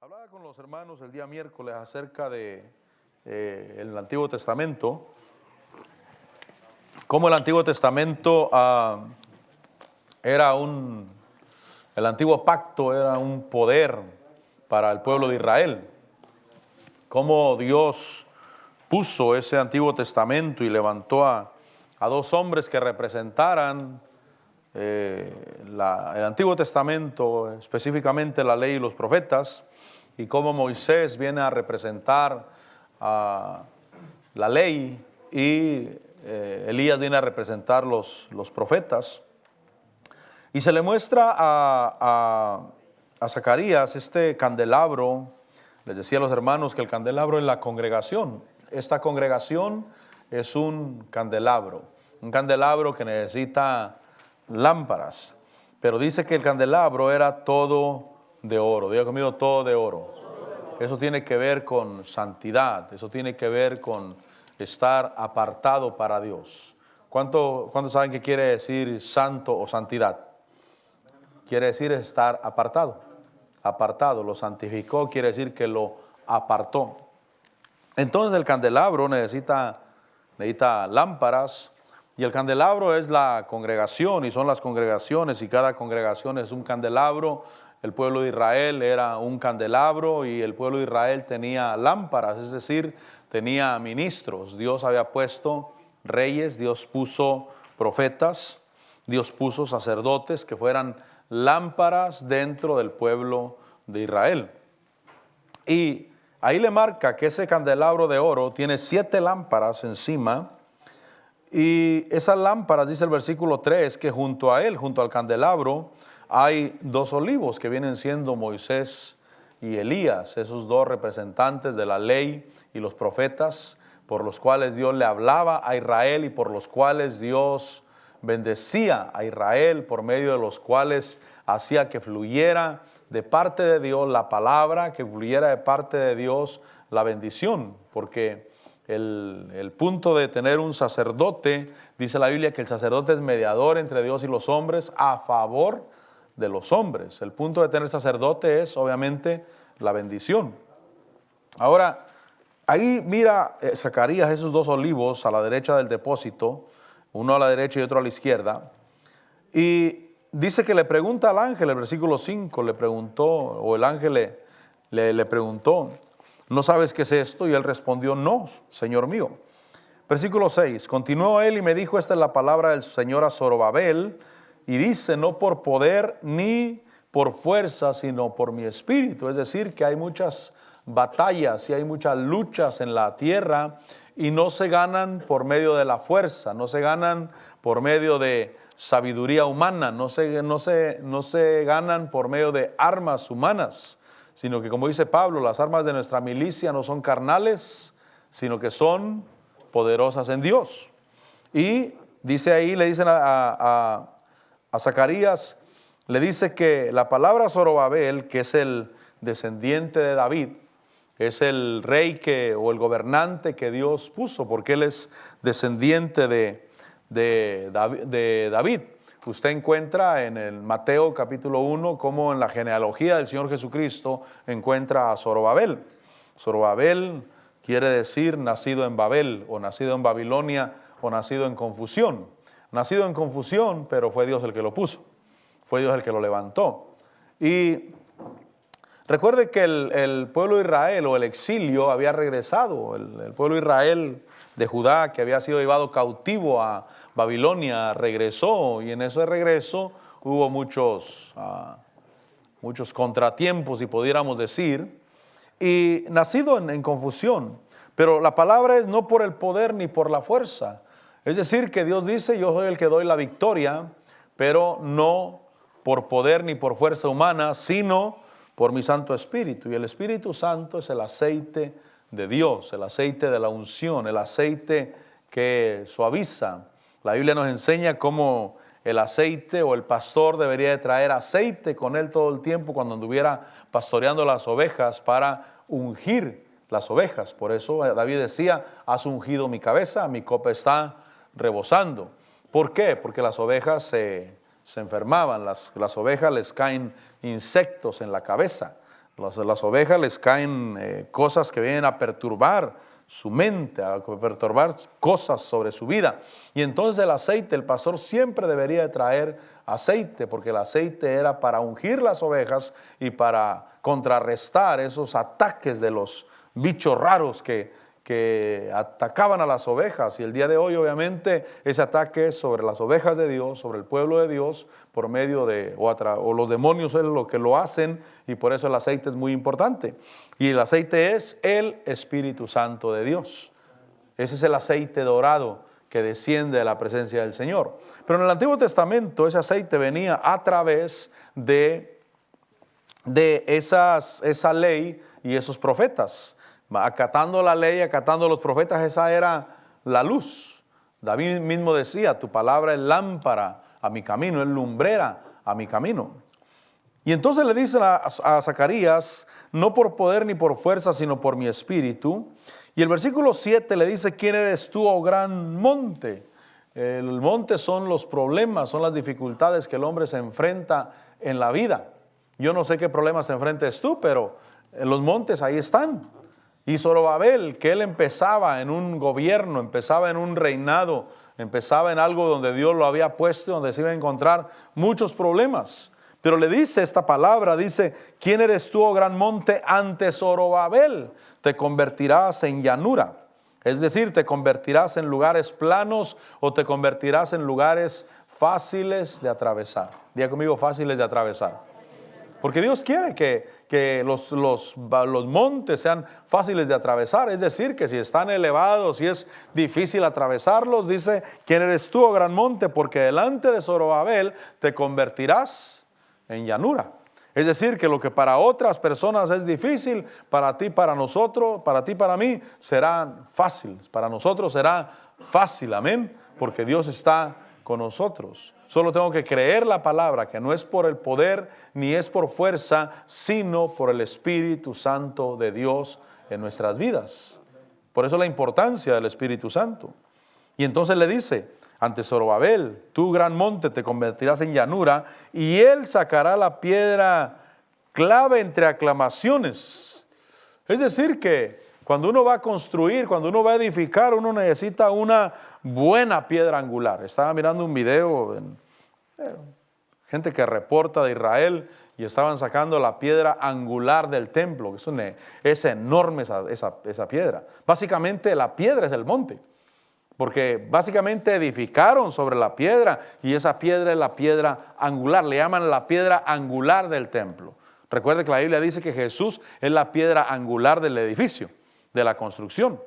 Hablaba con los hermanos el día miércoles acerca de el Antiguo Testamento, cómo el Antiguo Testamento el Antiguo Pacto era un poder para el pueblo de Israel, cómo Dios puso ese Antiguo Testamento y levantó a dos hombres que representaran el Antiguo Testamento, específicamente la ley y los profetas, y cómo Moisés viene a representar la ley y Elías viene a representar los profetas. Y se le muestra a Zacarías este candelabro. Les decía a los hermanos que el candelabro es la congregación. Esta congregación es un candelabro que necesita lámparas, pero dice que el candelabro era todo de oro. Diga conmigo, todo de oro. Eso tiene que ver con santidad, eso tiene que ver con estar apartado para Dios. ¿Cuántos saben qué quiere decir santo o santidad? Quiere decir estar apartado. Apartado, lo santificó, quiere decir que lo apartó. Entonces el candelabro necesita lámparas, y el candelabro es la congregación, y son las congregaciones, y cada congregación es un candelabro. El pueblo de Israel era un candelabro, y el pueblo de Israel tenía lámparas, es decir, tenía ministros. Dios había puesto reyes, Dios puso profetas, Dios puso sacerdotes que fueran lámparas dentro del pueblo de Israel. Y ahí le marca que ese candelabro de oro tiene 7 lámparas encima. Y esas lámparas, dice el versículo 3, que junto a él, junto al candelabro, hay 2 olivos que vienen siendo Moisés y Elías, esos 2 representantes de la ley y los profetas, por los cuales Dios le hablaba a Israel y por los cuales Dios bendecía a Israel, por medio de los cuales hacía que fluyera de parte de Dios la palabra, que fluyera de parte de Dios la bendición, porque el punto de tener un sacerdote, dice la Biblia que el sacerdote es mediador entre Dios y los hombres a favor de los hombres. El punto de tener sacerdote es obviamente la bendición. Ahora, ahí mira Zacarías esos 2 olivos a la derecha del depósito, uno a la derecha y otro a la izquierda, y dice que le pregunta al ángel, el versículo 5, le preguntó, o el ángel le preguntó, ¿no sabes qué es esto? Y él respondió, no, Señor mío. Versículo 6, continuó él y me dijo, esta es la palabra del Señor a Zorobabel, y dice, no por poder ni por fuerza, sino por mi espíritu. Es decir, que hay muchas batallas y hay muchas luchas en la tierra y no se ganan por medio de la fuerza, no se ganan por medio de sabiduría humana, no se ganan por medio de armas humanas, sino que, como dice Pablo, las armas de nuestra milicia no son carnales, sino que son poderosas en Dios. Y dice ahí, le dicen a Zacarías, le dice que la palabra Zorobabel, que es el descendiente de David, es el rey o el gobernante que Dios puso, porque él es descendiente de David. Usted encuentra en el Mateo capítulo 1 como en la genealogía del Señor Jesucristo encuentra a Zorobabel. Zorobabel quiere decir nacido en Babel, o nacido en Babilonia, o nacido en confusión. Nacido en confusión, pero fue Dios el que lo puso, fue Dios el que lo levantó. Y recuerde que el pueblo de Israel, o el exilio, había regresado. El pueblo de Israel de Judá, que había sido llevado cautivo a Babilonia, regresó, y en ese regreso hubo muchos contratiempos, si pudiéramos decir, y nacido en confusión. Pero la palabra es no por el poder ni por la fuerza. Es decir, que Dios dice, yo soy el que doy la victoria, pero no por poder ni por fuerza humana, sino por mi Santo Espíritu. Y el Espíritu Santo es el aceite de Dios, el aceite de la unción, el aceite que suaviza. La Biblia nos enseña cómo el aceite, o el pastor debería de traer aceite con él todo el tiempo cuando anduviera pastoreando las ovejas, para ungir las ovejas. Por eso David decía, has ungido mi cabeza, mi copa está rebosando. ¿Por qué? Porque las ovejas se enfermaban, las ovejas les caen insectos en la cabeza. Las ovejas les caen cosas que vienen a perturbar su mente, a perturbar cosas sobre su vida. Y entonces el aceite, el pastor siempre debería de traer aceite, porque el aceite era para ungir las ovejas y para contrarrestar esos ataques de los bichos raros que atacaban a las ovejas. Y el día de hoy, obviamente, ese ataque es sobre las ovejas de Dios, sobre el pueblo de Dios, por medio de, o los demonios es lo que lo hacen, y por eso el aceite es muy importante. Y el aceite es el Espíritu Santo de Dios. Ese es el aceite dorado que desciende de la presencia del Señor. Pero en el Antiguo Testamento ese aceite venía a través de esa ley y esos profetas. Acatando la ley, acatando los profetas, esa era la luz. David mismo decía, tu palabra es lámpara a mi camino, es lumbrera a mi camino. Y entonces le dicen a Zacarías, no por poder ni por fuerza, sino por mi espíritu. Y el versículo 7 le dice, ¿quién eres tú, oh gran monte? El monte son los problemas, son las dificultades que el hombre se enfrenta en la vida. Yo no sé qué problemas te enfrentes tú, pero los montes ahí están. Y Zorobabel, que él empezaba en un gobierno, empezaba en un reinado, empezaba en algo donde Dios lo había puesto, donde se iba a encontrar muchos problemas. Pero le dice esta palabra, dice, ¿quién eres tú, oh gran monte? Ante Zorobabel te convertirás en llanura. Es decir, te convertirás en lugares planos o te convertirás en lugares fáciles de atravesar. Diga conmigo, fáciles de atravesar. Porque Dios quiere que los montes sean fáciles de atravesar. Es decir, que si están elevados, si es difícil atravesarlos, dice, ¿quién eres tú, oh gran monte? Porque delante de Zorobabel te convertirás en llanura. Es decir, que lo que para otras personas es difícil, para ti, para nosotros, para ti, para mí, serán fáciles. Para nosotros será fácil, amén, porque Dios está con nosotros. Solo tengo que creer la palabra, que no es por el poder ni es por fuerza, sino por el Espíritu Santo de Dios en nuestras vidas. Por eso la importancia del Espíritu Santo. Y entonces le dice, ante Zorobabel, tú gran monte te convertirás en llanura, y él sacará la piedra clave entre aclamaciones. Es decir que cuando uno va a construir, cuando uno va a edificar, uno necesita una buena piedra angular. Estaba mirando un video, gente que reporta de Israel, y estaban sacando la piedra angular del templo, que es enorme esa piedra. Básicamente la piedra es el monte, porque básicamente edificaron sobre la piedra, y esa piedra es la piedra angular, le llaman la piedra angular del templo. Recuerde que la Biblia dice que Jesús es la piedra angular del edificio, de la construcción.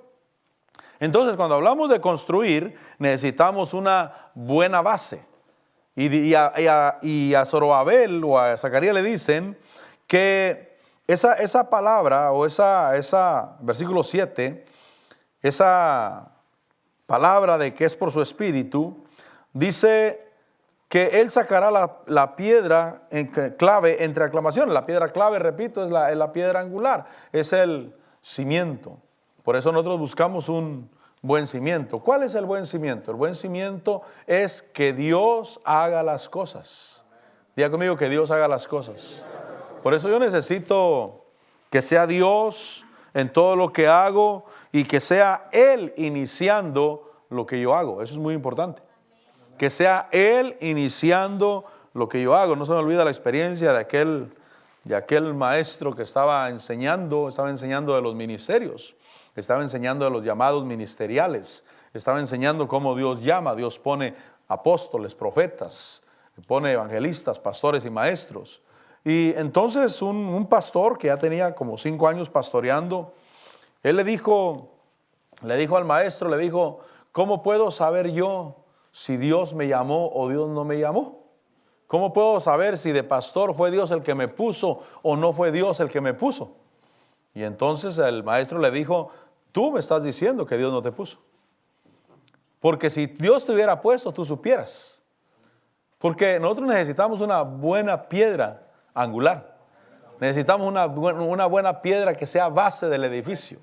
Entonces, cuando hablamos de construir, necesitamos una buena base. Y a Zorobabel o a Zacarías le dicen que esa palabra o esa versículo 7, esa palabra de que es por su espíritu, dice que él sacará la piedra clave entre aclamaciones. La piedra clave, repito, es la piedra angular, es el cimiento. Por eso nosotros buscamos un buen cimiento. ¿Cuál es el buen cimiento? El buen cimiento es que Dios haga las cosas. Diga conmigo, que Dios haga las cosas. Por eso yo necesito que sea Dios en todo lo que hago y que sea Él iniciando lo que yo hago. Eso es muy importante. Que sea Él iniciando lo que yo hago. No se me olvida la experiencia de aquel maestro que estaba enseñando de los ministerios. Estaba enseñando de los llamados ministeriales. Estaba enseñando cómo Dios llama. Dios pone apóstoles, profetas, pone evangelistas, pastores y maestros. Y entonces un pastor que ya tenía como 5 años pastoreando, él le dijo al maestro, le dijo, ¿cómo puedo saber yo si Dios me llamó o Dios no me llamó? ¿Cómo puedo saber si de pastor fue Dios el que me puso o no fue Dios el que me puso? Y entonces el maestro le dijo, tú me estás diciendo que Dios no te puso. Porque si Dios te hubiera puesto, tú supieras. Porque nosotros necesitamos una buena piedra angular. Necesitamos una buena piedra que sea base del edificio.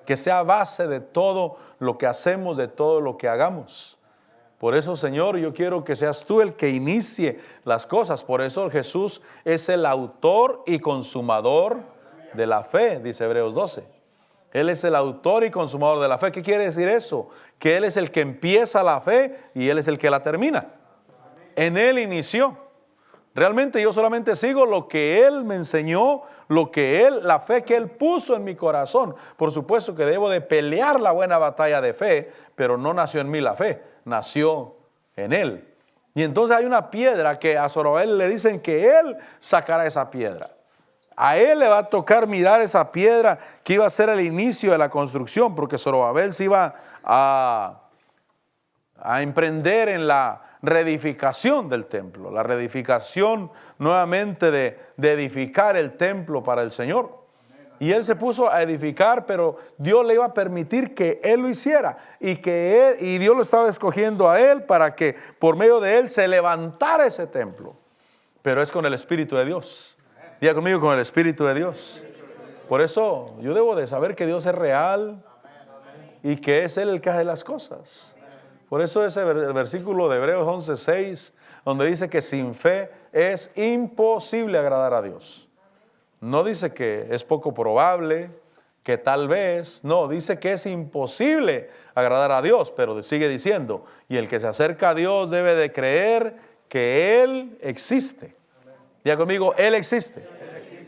Que sea base de todo lo que hacemos, de todo lo que hagamos. Por eso, Señor, yo quiero que seas tú el que inicie las cosas. Por eso Jesús es el autor y consumador de la fe, dice Hebreos 12. Él es el autor y consumador de la fe. ¿Qué quiere decir eso? Que Él es el que empieza la fe y Él es el que la termina. En Él inició. Realmente yo solamente sigo lo que Él me enseñó, la fe que Él puso en mi corazón. Por supuesto que debo de pelear la buena batalla de fe, pero no nació en mí la fe, nació en Él. Y entonces hay una piedra que a Zorobabel le dicen que Él sacará esa piedra. A Él le va a tocar mirar esa piedra que iba a ser el inicio de la construcción, porque Zorobabel se iba a emprender en la reedificación del templo, la reedificación nuevamente de edificar el templo para el Señor. Y él se puso a edificar, pero Dios le iba a permitir que él lo hiciera y Dios lo estaba escogiendo a él para que por medio de él se levantara ese templo. Pero es con el Espíritu de Dios. Diga conmigo, con el Espíritu de Dios. Por eso yo debo de saber que Dios es real y que es Él el que hace las cosas. Por eso ese versículo de Hebreos 11:6, donde dice que sin fe es imposible agradar a Dios. No dice que es poco probable, que tal vez, no, dice que es imposible agradar a Dios, pero sigue diciendo, y el que se acerca a Dios debe de creer que Él existe. Diga conmigo, Él existe.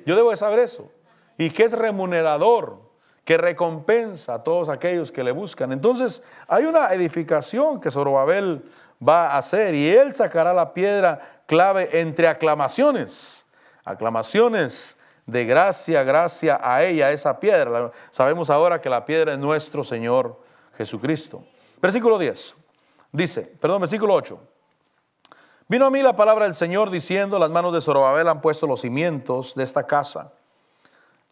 Yo debo de saber eso. Y que es remunerador, que recompensa a todos aquellos que le buscan. Entonces, hay una edificación que Zorobabel va a hacer y él sacará la piedra clave entre aclamaciones. Aclamaciones de gracia, gracia a ella, esa piedra. Sabemos ahora que la piedra es nuestro Señor Jesucristo. Versículo 10. Versículo 8. Vino a mí la palabra del Señor diciendo, las manos de Zorobabel han puesto los cimientos de esta casa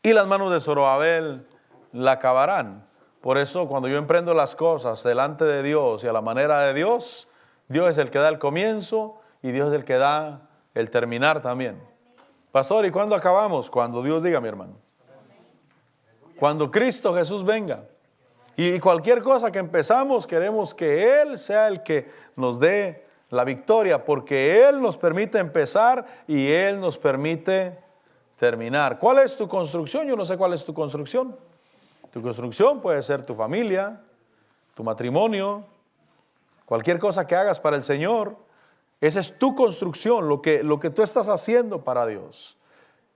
y las manos de Zorobabel la acabarán. Por eso cuando yo emprendo las cosas delante de Dios y a la manera de Dios, Dios es el que da el comienzo y Dios es el que da el terminar también. Pastor, ¿y cuándo acabamos? Cuando Dios diga, mi hermano. Cuando Cristo Jesús venga. Y cualquier cosa que empezamos, queremos que Él sea el que nos dé la victoria, porque Él nos permite empezar y Él nos permite terminar. ¿Cuál es tu construcción? Yo no sé cuál es tu construcción. Tu construcción puede ser tu familia, tu matrimonio, cualquier cosa que hagas para el Señor. Esa es tu construcción, lo que tú estás haciendo para Dios.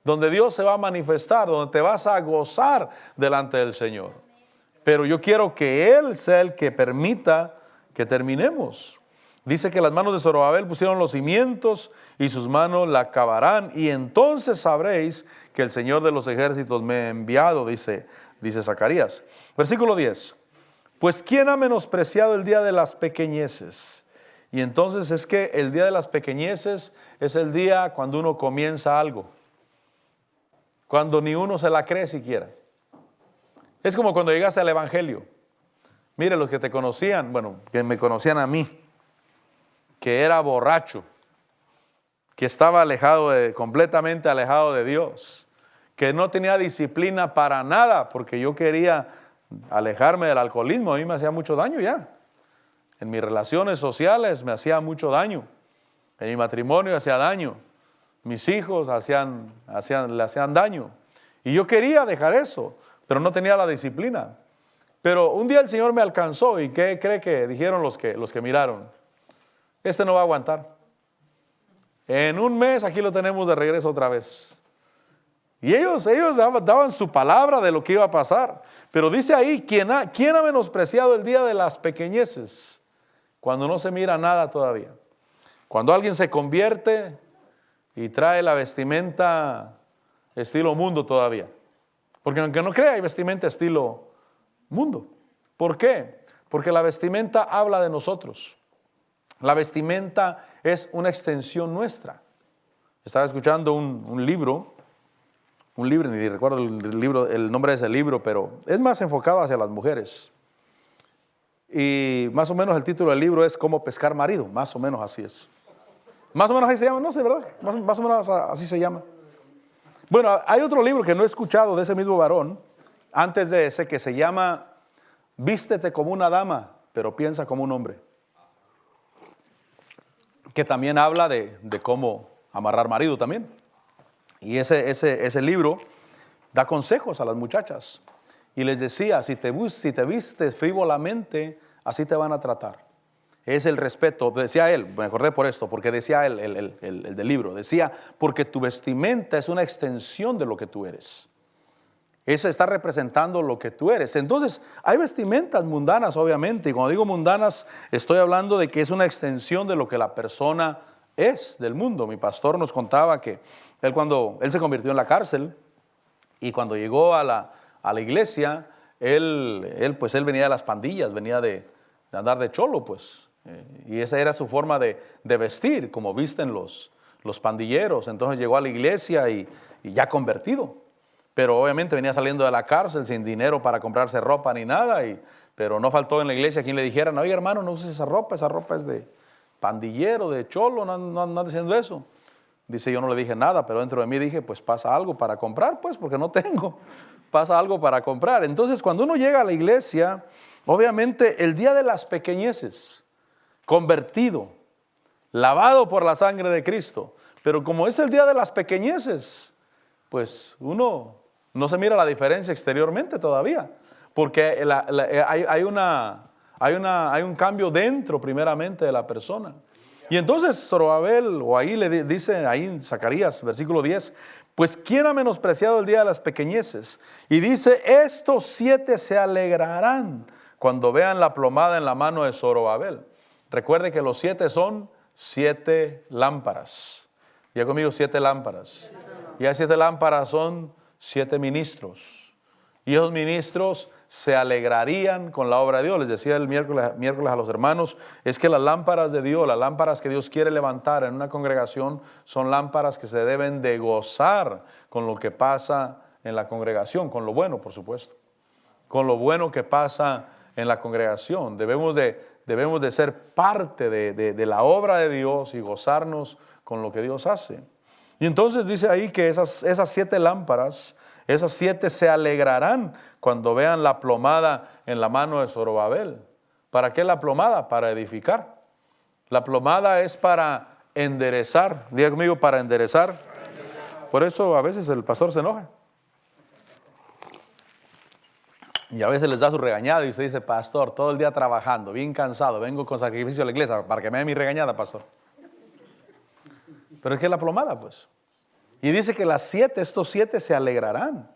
Donde Dios se va a manifestar, donde te vas a gozar delante del Señor. Pero yo quiero que Él sea el que permita que terminemos. Dice que las manos de Zorobabel pusieron los cimientos y sus manos la acabarán. Y entonces sabréis que el Señor de los ejércitos me ha enviado, dice Zacarías. Versículo 10. Pues ¿quién ha menospreciado el día de las pequeñeces? Y entonces es que el día de las pequeñeces es el día cuando uno comienza algo. Cuando ni uno se la cree siquiera. Es como cuando llegaste al Evangelio. Mire, los que te conocían, que me conocían a mí, que era borracho, que estaba completamente alejado de Dios, que no tenía disciplina para nada, porque yo quería alejarme del alcoholismo. A mí me hacía mucho daño ya. En mis relaciones sociales me hacía mucho daño. En mi matrimonio hacía daño. Mis hijos le hacían daño. Y yo quería dejar eso, pero no tenía la disciplina. Pero un día el Señor me alcanzó, ¿y qué cree que dijeron los que miraron? Este no va a aguantar. En un mes aquí lo tenemos de regreso otra vez. Y ellos daban su palabra de lo que iba a pasar. Pero dice ahí, ¿quién ha menospreciado el día de las pequeñeces? Cuando no se mira nada todavía. Cuando alguien se convierte y trae la vestimenta estilo mundo todavía. Porque aunque no crea, hay vestimenta estilo mundo. ¿Por qué? Porque la vestimenta habla de nosotros. La vestimenta es una extensión nuestra. Estaba escuchando un libro, ni recuerdo el nombre de ese libro, pero es más enfocado hacia las mujeres. Y más o menos el título del libro es Cómo pescar marido, más o menos así es. Más o menos así se llama, no sé, ¿verdad? Más o menos así se llama. Bueno, hay otro libro que no he escuchado de ese mismo varón, antes de ese, que se llama Vístete como una dama, pero piensa como un hombre. Que también habla de cómo amarrar marido también. Y ese libro da consejos a las muchachas. Y les decía, si te vistes frívolamente, así te van a tratar. Es el respeto, decía él, me acordé por esto, porque decía él, el del libro, decía, porque tu vestimenta es una extensión de lo que tú eres. Eso está representando lo que tú eres. Entonces, hay vestimentas mundanas, obviamente, y cuando digo mundanas, estoy hablando de que es una extensión de lo que la persona es del mundo. Mi pastor nos contaba que cuando él se convirtió en la cárcel, y cuando llegó a la iglesia, él venía de las pandillas, venía de andar de cholo, pues. Y esa era su forma de vestir, como visten los pandilleros. Entonces llegó a la iglesia y ya convertido. Pero obviamente venía saliendo de la cárcel sin dinero para comprarse ropa ni nada. Pero no faltó en la iglesia quien le dijera, oye hermano, no uses esa ropa es de pandillero, de cholo, no anda haciendo eso. Dice, yo no le dije nada, pero dentro de mí dije, pues pasa algo para comprar, pues, porque no tengo. Pasa algo para comprar. Entonces, cuando uno llega a la iglesia, obviamente el día de las pequeñeces, convertido, lavado por la sangre de Cristo. Pero como es el día de las pequeñeces, pues uno no se mira la diferencia exteriormente todavía, porque hay un cambio dentro primeramente de la persona. Y entonces Zorobabel, o ahí le dice, ahí en Zacarías, versículo 10, pues ¿quién ha menospreciado el día de las pequeñeces? Y dice, estos 7 se alegrarán cuando vean la plomada en la mano de Zorobabel. Recuerde que los 7 son 7 lámparas. Diga conmigo, 7 lámparas. Y las 7 lámparas son 7 ministros. Y esos ministros se alegrarían con la obra de Dios. Les decía el miércoles a los hermanos, es que las lámparas de Dios, las lámparas que Dios quiere levantar en una congregación, son lámparas que se deben de gozar con lo que pasa en la congregación, con lo bueno, por supuesto. Con lo bueno que pasa en la congregación. Debemos de ser parte de la obra de Dios y gozarnos con lo que Dios hace. Y entonces dice ahí que esas 7 lámparas, esas 7 se alegrarán cuando vean la plomada en la mano de Zorobabel. ¿Para qué la plomada? Para edificar. La plomada es para enderezar. Diga conmigo, para enderezar. Por eso a veces el pastor se enoja. Y a veces les da su regañada y usted dice, pastor, todo el día trabajando, bien cansado, vengo con sacrificio a la iglesia para que me dé mi regañada, pastor. Pero es que es la plomada, pues. Y dice que estos 7 se alegrarán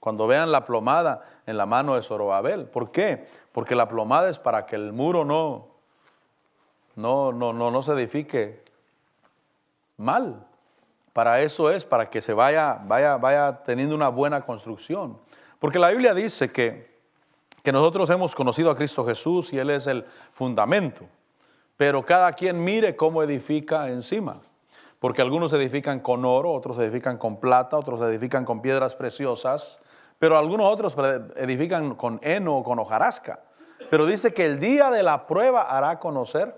cuando vean la plomada en la mano de Zorobabel. ¿Por qué? Porque la plomada es para que el muro no se edifique mal. Para eso es, para que se vaya teniendo una buena construcción. Porque la Biblia dice que nosotros hemos conocido a Cristo Jesús y Él es el fundamento. Pero cada quien mire cómo edifica encima. Porque algunos edifican con oro, otros edifican con plata, otros edifican con piedras preciosas, pero algunos otros edifican con heno o con hojarasca. Pero dice que el día de la prueba hará conocer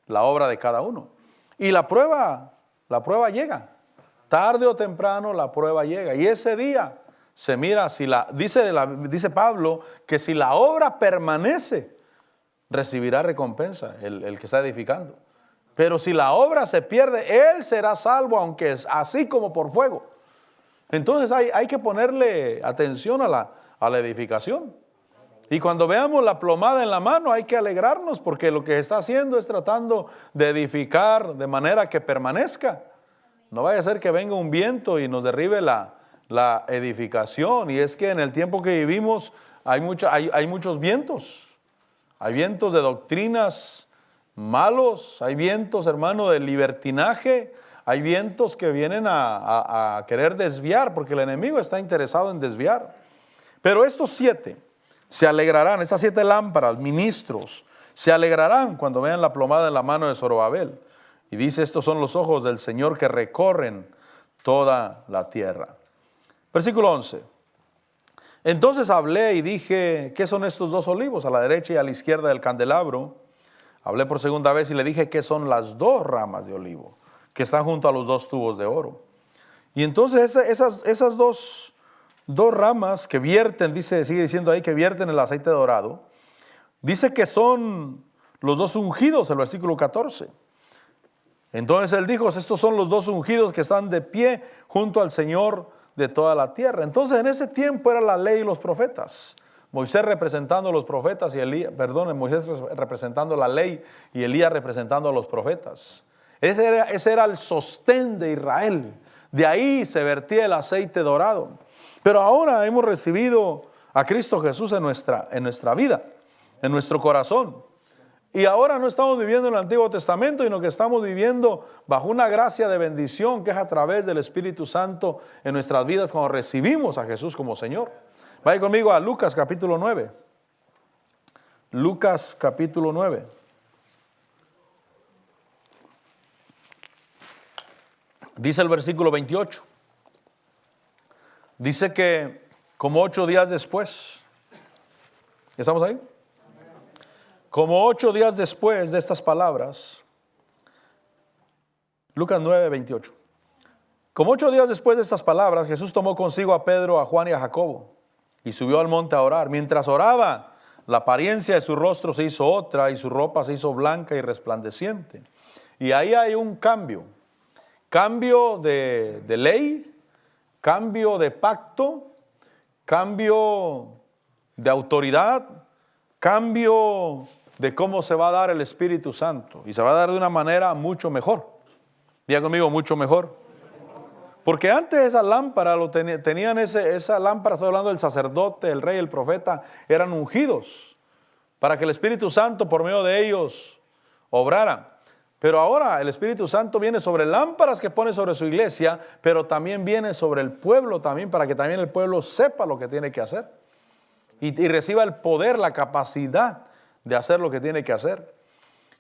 la obra de cada uno. Y la prueba llega. Tarde o temprano la prueba llega. Y ese día se mira, dice Pablo, que si la obra permanece, recibirá recompensa el que está edificando. Pero si la obra se pierde, él será salvo, aunque es así como por fuego. Entonces hay que ponerle atención a la edificación. Y cuando veamos la plomada en la mano, hay que alegrarnos, porque lo que está haciendo es tratando de edificar de manera que permanezca. No vaya a ser que venga un viento y nos derribe la edificación. Y es que en el tiempo que vivimos hay muchos vientos. Hay vientos de doctrinas malos, hay vientos, hermano, de libertinaje, hay vientos que vienen a querer desviar, porque el enemigo está interesado en desviar. Pero estos 7 se alegrarán, estas 7 lámparas, ministros, se alegrarán cuando vean la plomada en la mano de Zorobabel. Y dice, estos son los ojos del Señor que recorren toda la tierra. Versículo 11. Entonces hablé y dije, ¿qué son estos 2 olivos a la derecha y a la izquierda del candelabro? Hablé por segunda vez y le dije que son las 2 ramas de olivo que están junto a los 2 tubos de oro. Y entonces esas dos ramas que vierten, sigue diciendo ahí que vierten el aceite dorado, dice que son los 2 ungidos, el versículo 14. Entonces él dijo, estos son los 2 ungidos que están de pie junto al Señor de toda la tierra. Entonces en ese tiempo era la ley y los profetas. Moisés representando a los profetas y Moisés representando la ley y Elías representando a los profetas. Ese era el sostén de Israel. De ahí se vertía el aceite dorado. Pero ahora hemos recibido a Cristo Jesús en nuestra vida, en nuestro corazón. Y ahora no estamos viviendo en el Antiguo Testamento, sino que estamos viviendo bajo una gracia de bendición que es a través del Espíritu Santo en nuestras vidas cuando recibimos a Jesús como Señor. Vaya conmigo a Lucas capítulo 9. Lucas capítulo 9. Dice el versículo 28. Dice que como 8 días después, ¿estamos ahí? Como 8 días después de estas palabras, Lucas 9, 28. Como 8 días después de estas palabras, Jesús tomó consigo a Pedro, a Juan y a Jacobo y subió al monte a orar. Mientras oraba, la apariencia de su rostro se hizo otra y su ropa se hizo blanca y resplandeciente. Y ahí hay un cambio de ley, cambio de pacto, cambio de autoridad, cambio de cómo se va a dar el Espíritu Santo. Y se va a dar de una manera mucho mejor. Diga conmigo, mucho mejor. Porque antes esa lámpara tenían esa lámpara, estoy hablando del sacerdote, el rey, el profeta, eran ungidos para que el Espíritu Santo por medio de ellos obrara. Pero ahora el Espíritu Santo viene sobre lámparas que pone sobre su iglesia, pero también viene sobre el pueblo también, para que también el pueblo sepa lo que tiene que hacer y reciba el poder, la capacidad de hacer lo que tiene que hacer.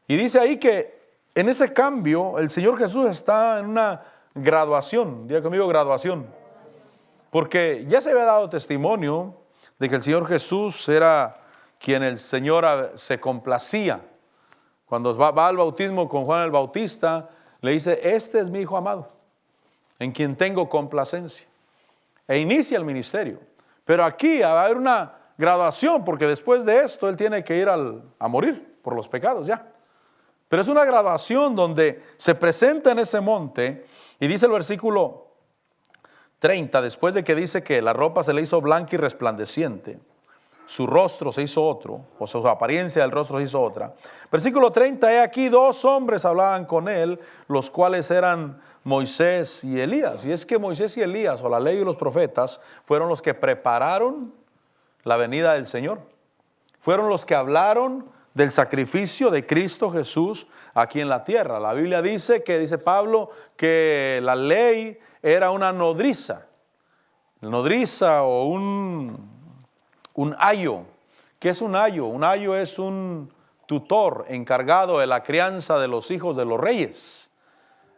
Y dice ahí que en ese cambio el Señor Jesús está en una graduación. Diga conmigo, graduación. Porque ya se había dado testimonio de que el Señor Jesús era quien el Señor se complacía. Cuando va al bautismo con Juan el Bautista, le dice, este es mi Hijo amado, en quien tengo complacencia. E inicia el ministerio. Pero aquí va a haber una graduación, porque después de esto Él tiene que ir a morir por los pecados ya. Pero es una graduación donde se presenta en ese monte y dice el versículo 30, después de que dice que la ropa se le hizo blanca y resplandeciente, su rostro se hizo otro, o su apariencia del rostro se hizo otra. Versículo 30, he aquí 2 hombres hablaban con él, los cuales eran Moisés y Elías. Y es que Moisés y Elías, o la ley y los profetas, fueron los que prepararon la venida del Señor. Fueron los que hablaron del sacrificio de Cristo Jesús aquí en la tierra. La Biblia dice Pablo, que la ley era una nodriza o un ayo. ¿Qué es un ayo? Un ayo es un tutor encargado de la crianza de los hijos de los reyes.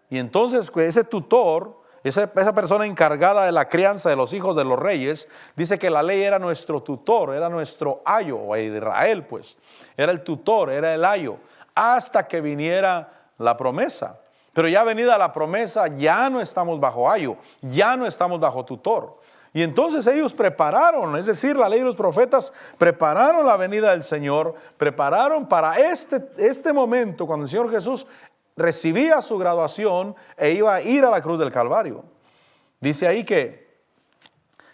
Y entonces ese tutor, esa persona encargada de la crianza de los hijos de los reyes, dice que la ley era nuestro tutor, era nuestro ayo, o Israel pues, era el tutor, era el ayo, hasta que viniera la promesa. Pero ya venida la promesa, ya no estamos bajo ayo, ya no estamos bajo tutor. Y entonces ellos prepararon, es decir, la ley y los profetas prepararon la venida del Señor, prepararon para este momento cuando el Señor Jesús recibía su graduación e iba a ir a la cruz del Calvario. Dice ahí que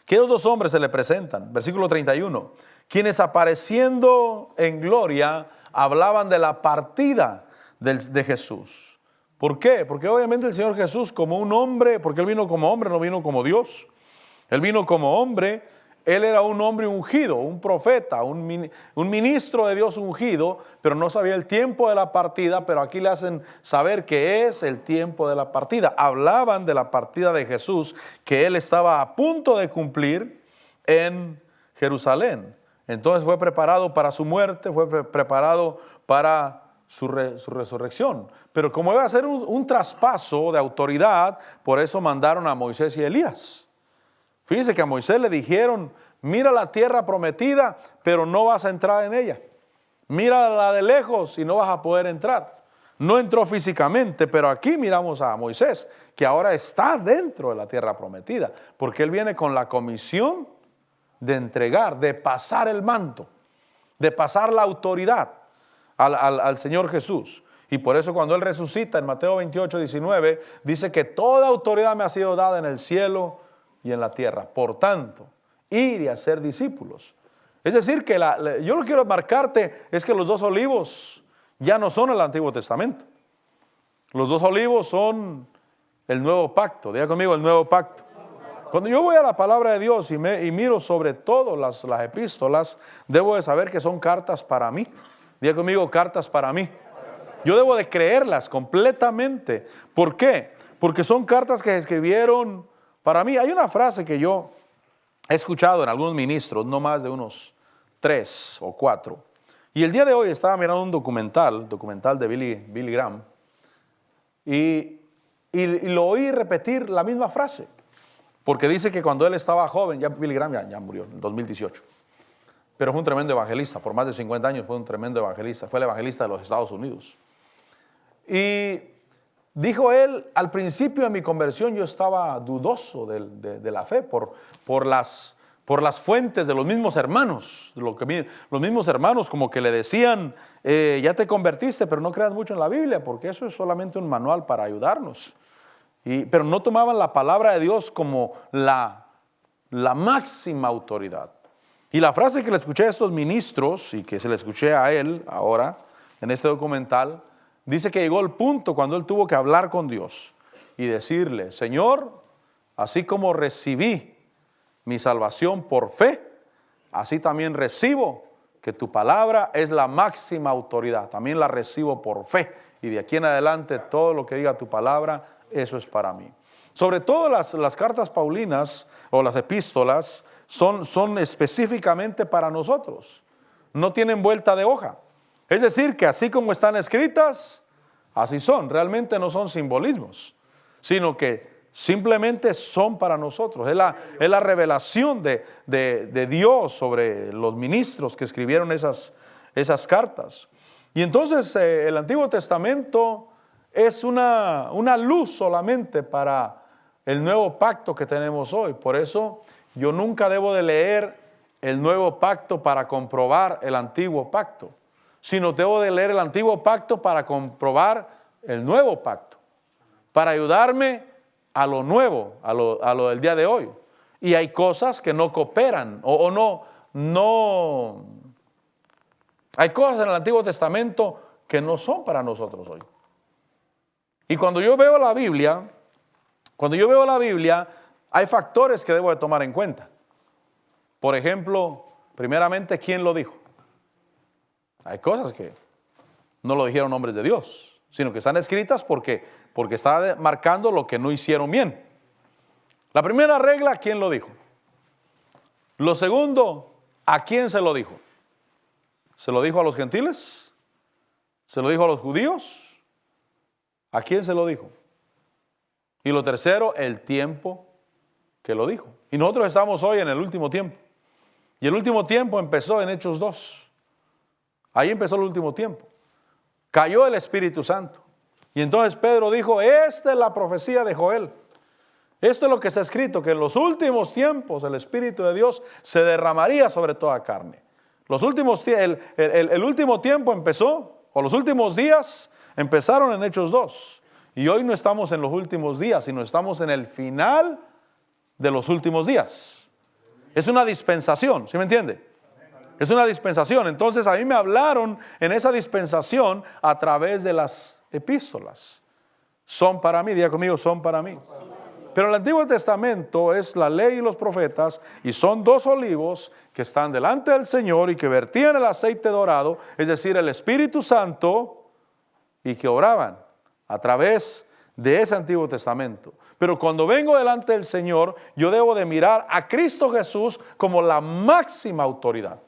los 2 hombres se le presentan, versículo 31, quienes apareciendo en gloria hablaban de la partida de Jesús. ¿Por qué? Porque obviamente el Señor Jesús como un hombre, porque Él vino como hombre, no vino como Dios. Él vino como hombre, Él era un hombre ungido, un profeta, un ministro de Dios ungido, pero no sabía el tiempo de la partida, pero aquí le hacen saber que es el tiempo de la partida. Hablaban de la partida de Jesús, que Él estaba a punto de cumplir en Jerusalén. Entonces fue preparado para su muerte, fue preparado para su resurrección. Pero como iba a ser un traspaso de autoridad, por eso mandaron a Moisés y Elías. Fíjense que a Moisés le dijeron, mira la tierra prometida, pero no vas a entrar en ella. Mírala de lejos y no vas a poder entrar. No entró físicamente, pero aquí miramos a Moisés, que ahora está dentro de la tierra prometida, porque él viene con la comisión de entregar, de pasar el manto, de pasar la autoridad al Señor Jesús. Y por eso cuando Él resucita en Mateo 28, 19, dice que toda autoridad me ha sido dada en el cielo y en la tierra. Por tanto, ir y hacer discípulos. Es decir, que yo lo que quiero marcarte es que los 2 olivos ya no son el Antiguo Testamento. Los 2 olivos son el nuevo pacto. Diga conmigo, el nuevo pacto. Cuando yo voy a la palabra de Dios y miro sobre todo las epístolas, debo de saber que son cartas para mí. Diga conmigo, cartas para mí. Yo debo de creerlas completamente. ¿Por qué? Porque son cartas que se escribieron para mí. Hay una frase que yo he escuchado en algunos ministros, no más de unos 3 o 4. Y el día de hoy estaba mirando un documental de Billy Graham, y lo oí repetir la misma frase. Porque dice que cuando él estaba joven, ya Billy Graham ya murió en 2018, pero fue un tremendo evangelista, por más de 50 años fue un tremendo evangelista, fue el evangelista de los Estados Unidos. Y dijo él, al principio de mi conversión yo estaba dudoso de la fe por las fuentes de los mismos hermanos, los mismos hermanos como que le decían, ya te convertiste, pero no creas mucho en la Biblia, porque eso es solamente un manual para ayudarnos. Pero no tomaban la palabra de Dios como la máxima autoridad. Y la frase que le escuché a estos ministros y que se le escuché a él ahora en este documental, dice que llegó el punto cuando él tuvo que hablar con Dios y decirle, Señor, así como recibí mi salvación por fe, así también recibo que tu palabra es la máxima autoridad. También la recibo por fe. Y de aquí en adelante todo lo que diga tu palabra, eso es para mí. Sobre todo las cartas paulinas o las epístolas son específicamente para nosotros. No tienen vuelta de hoja. Es decir, que así como están escritas, así son. Realmente no son simbolismos, sino que simplemente son para nosotros. Es la revelación de Dios sobre los ministros que escribieron esas cartas. Y entonces el Antiguo Testamento es una luz solamente para el nuevo pacto que tenemos hoy. Por eso yo nunca debo de leer el nuevo pacto para comprobar el antiguo pacto, sino debo de leer el antiguo pacto para comprobar el nuevo pacto, para ayudarme a lo nuevo, a lo del día de hoy. Y hay cosas que no cooperan o no. Hay cosas en el Antiguo Testamento que no son para nosotros hoy. Y cuando yo veo la Biblia, hay factores que debo de tomar en cuenta. Por ejemplo, primeramente, ¿quién lo dijo? Hay cosas que no lo dijeron hombres de Dios, sino que están escritas porque está marcando lo que no hicieron bien. La primera regla, ¿quién lo dijo? Lo segundo, ¿a quién se lo dijo? ¿Se lo dijo a los gentiles? ¿Se lo dijo a los judíos? ¿A quién se lo dijo? Y lo tercero, el tiempo que lo dijo. Y nosotros estamos hoy en el último tiempo. Y el último tiempo empezó en Hechos 2. Ahí empezó el último tiempo. Cayó el Espíritu Santo. Y entonces Pedro dijo, esta es la profecía de Joel. Esto es lo que está escrito, que en los últimos tiempos el Espíritu de Dios se derramaría sobre toda carne. El último tiempo empezó, o los últimos días empezaron en Hechos 2. Y hoy no estamos en los últimos días, sino estamos en el final de los últimos días. Es una dispensación, ¿sí me entiende? Es una dispensación. Entonces a mí me hablaron en esa dispensación a través de las epístolas. Son para mí, diga conmigo, son para mí. Pero el Antiguo Testamento es la ley y los profetas, y son 2 olivos que están delante del Señor y que vertían el aceite dorado, es decir, el Espíritu Santo, y que oraban a través de ese Antiguo Testamento. Pero cuando vengo delante del Señor, yo debo de mirar a Cristo Jesús como la máxima autoridad.